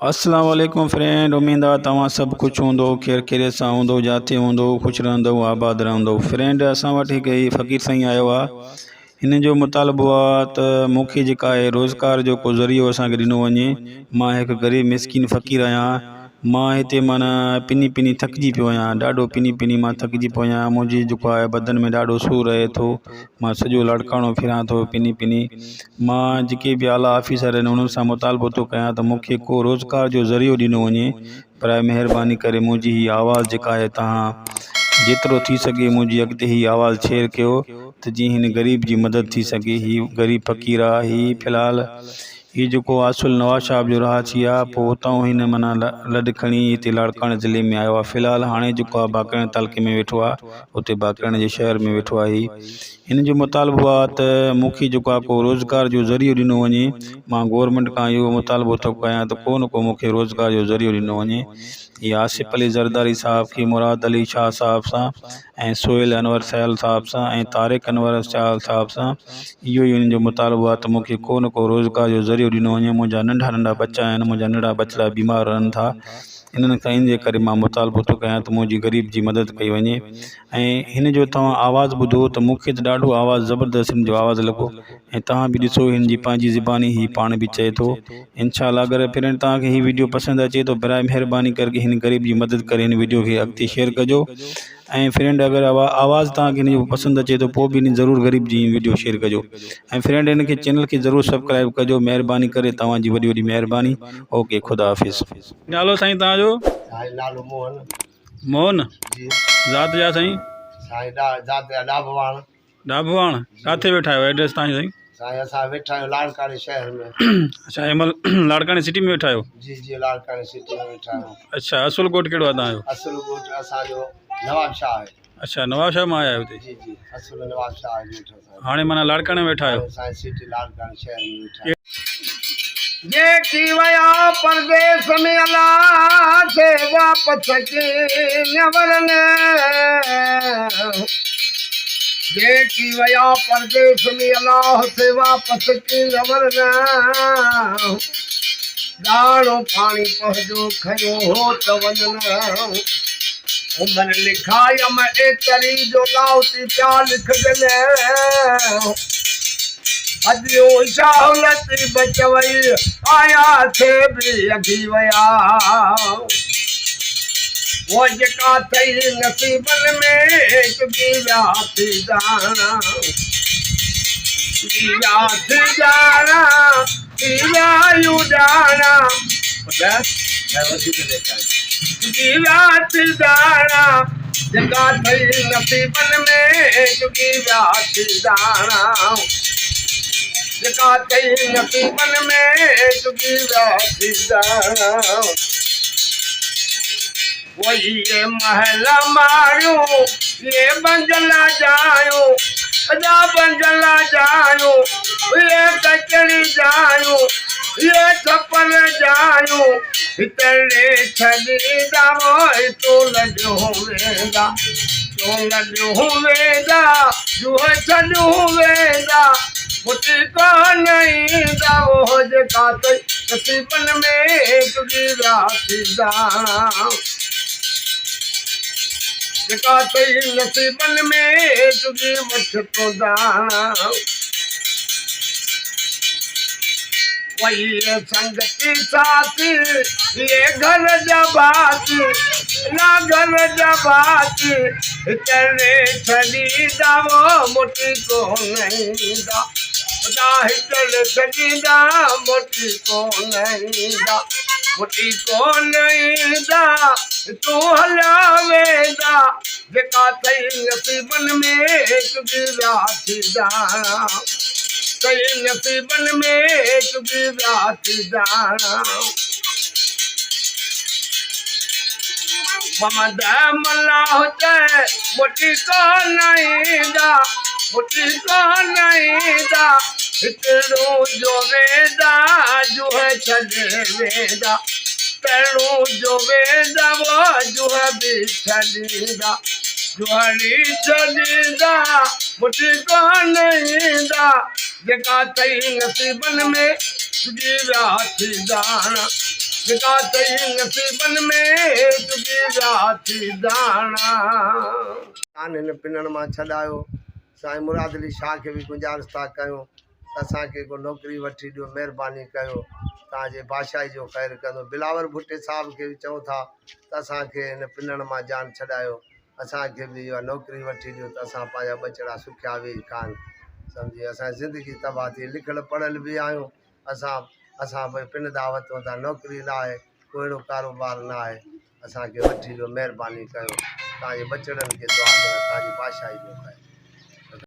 अस्सलाम वालेकुम फ्रेंड। उम्मीद आहे तव्हां सभु कुझु हूंदो, खैर खैरियत सां हूंदो, जाते हूंदो, ख़ुशि रहंदो, आबाद रहंदो। फ्रेंड, असां वटि हिकु ही फ़क़ीर साईं आयो आहे। हिन जो मुतालबो आहे त मूंखे जेका आहे रोज़गार जो को ज़रियो असांखे ॾिनो वञे। मां हिकु ग़रीब मिसकिन फ़क़ीर आहियां। मां हिते माना पिनी पिनी थकिजी पियो आहियां, ॾाढो पिनी पिनी मां थकिजी पियो आहियां। मुंहिंजी जेको आहे बदन में ॾाढो सूरु रहे थो, मां सॼो लड़काणो फिरां थो पिनी पिनी। मां जेके बि आला ऑफिसर आहिनि उन्हनि सां मुतालबो थो कयां त मूंखे को रोज़गार जो ज़रियो ॾिनो वञे। पर महिरबानी करे मुंहिंजी हीअ आवाज़ जेका आहे तव्हां जेतिरो थी सघे मुंहिंजी अॻिते हीअ आवाज़ शेयर कयो त जीअं हिन ग़रीब जी मदद थी सघे। हीअ ग़रीब फ़क़ीर आहे। हीअ फ़िलहाल हीअ जेको आसुल नवाज़ शाह जो रहाची आहे, पोइ हुतां हिन माना लॾ खणी हिते लाड़काणे ज़िले में आयो आहे। फ़िलहाल हाणे जेको आहे बाक़ाइण तालुके में वेठो आहे, उते बाक़ाइण जे शहर में वेठो आहे। हिन जो मुतालबो आहे त मूंखे जेको आहे को रोज़गार जो ज़रियो ॾिनो वञे। मां गवर्नमेंट खां इहो मुतालबो थो कयां त को न को मूंखे रोज़गार जो ज़रियो ॾिनो वञे। ये आसिफ अली ज़रदारी साहब की, मुराद अली शाह साहब सां, ऐं सोहेल अनवर सैल साहब सां, ऐं तारिक अनवर सैल साहब सां इहो ई उन्हनि जो मुतालबो आहे त मूंखे को न को रोज़गार जो ज़रियो ॾिनो वञे। मुंहिंजा नंढा नंढा बच्चा आहिनि, मुंहिंजा नंढा बचड़ा बीमार रहनि था। इन्हनि खां इन जे करे मां मुतालबो थो कयां त मुंहिंजी ग़रीब जी मदद कई वञे। ऐं हिन जो तव्हां आवाज़ ॿुधो त मूंखे त ॾाढो आवाज़ ज़बरदस्त हिन जो आवाज़ लॻो। ऐं तव्हां बि ॾिसो हिन जी पंहिंजी ज़बानी ही पाण बि चए थो। इंशाअल्लाह अगरि फ्रेंड तव्हांखे हीअ वीडियो पसंदि अचे तो बराए महिरबानी करके हिन ग़रीब जी मदद करे हिन वीडियो खे अॻिते शेयर कजो। ऐं फ्रेंड अगरि आवाज़ तव्हांखे हिन जो पसंदि अचे तो पोइ बि हिन ज़रूरु ग़रीब जी वीडियो शेयर कजो। ऐं फ्रेंड हिन खे चैनल खे ज़रूरु सब्सक्राइब कजो। महिरबानी करे तव्हांजी वॾी वॾी महिरबानी। ओके, खुदा हाफ़िज़। नालो साईं तव्हांजो? साईं नालो मोहन मोहन। जी। ज़ात जा साईं? साईं जात डाभवाण। डाभवाण। किथे वेठा आहियो? एड्रेस तव्हांजी साईं? साईं असां वेठा आहियूं लाड़काणे शहर में। अच्छा, हिन महिल लाड़काणे सिटी में वेठा आहियो? जी जी, लाड़काणे सिटी में वेठा आहियूं। अच्छा, असुल कोट कहिड़ो आहे तव्हांजो? असुल कोट असांजो नवाब शाह आहे। अच्छा, नवाब शाह मां आया आहियो हिते? जी जी, असुल नवाब शाह आहे वेठा असां। हाणे माना लाड़काणे वेठा आहियो? साईं सिटी लाड़काणे शहर में वेठा आहियूं। जेकी वया परदेस में अल्लाह से वापस अची न वरने, जेकी वया परदेस में अल्लाह से वापस अची न वरने, दाणो पानी पहुंचो खयो हो त वञन। उमर लिखाया मैं एतरी जो लाउती प्या लिख दले। अदियो शाहलती बचवई आया थे भी अगी वया। वो जका थई नसीबन में चुकी व्या थी जाना, व्या थी जाना, व्यायु जाना, व्या थी जाना, जका थई नसीबन में चुकी व्या थी जाना, जका थई नसीबन में चुकी व्या थी जाना। वही ये महल मारू ये बंजला जायो, अजा बंजला जायो, ये कचड़ी जायो, ये छप्पन जायो, इतने छड़ी दावो तो लड्डू वेगा, तो लड्डू वेगा, जो छड्डू वेगा, मुझे को नहीं दावो जका तो नसीबन में तुझी राती दाना, जका तई नसीबन में तुझी मुझ तो दाना। वही संगति साथी ये घर जबाती ना घर जबाती, इतने छड़ी दावो मुझी को नहीं दा, हिटल छड़ी दा मुझी को नहीं दा, मुझी को नहीं दा, तू हला वेदा, जका थई नसीबन में तुझी राती दाना, कई नसीबन में तुझी राती दाना। ममद मल्ला होते मुझी को नहीं दा, मुझी को नहीं दा, इतनो जो वेदा जो है छड़े वेदा, तेरू जो वेदा वो जो है भी छड़ीदा, जो हरी छड़ीदा मुझी को नहीं दा, जका थई नसीबन में तुझी राती दाना, लिखा तई नसीबन में तुझी राती दाना कान हिन पिनण मां छॾायो। साईं मुराद अली शाह खे बि गुज़ारिश था कयूं त असांखे को नौकिरी वठी ॾियो, महिरबानी कयो, तव्हांजे बादशाही जो ख़ैरु कंदो। बिलावर भुट्टे साहिब खे बि चऊं था त असांखे हिन पिनण मां जान छॾायो, असांखे बि इहा नौकिरी वठी ॾियो त असां पंहिंजा ॿचिड़ा सुखिया वेही कान। सम्झी असांजी ज़िंदगी तबाह थी, लिखियलु पढ़ियल बि आहियूं असां भई पिन दा वठूं था, नौकिरी न आहे, को अहिड़ो कारोबार न आहे, असांखे वठी ॾियो, महिरबानी कयो, तव्हांजे ॿचिड़नि खे दुआ कयो, तव्हांजी बादशाही जो ख़ैरु।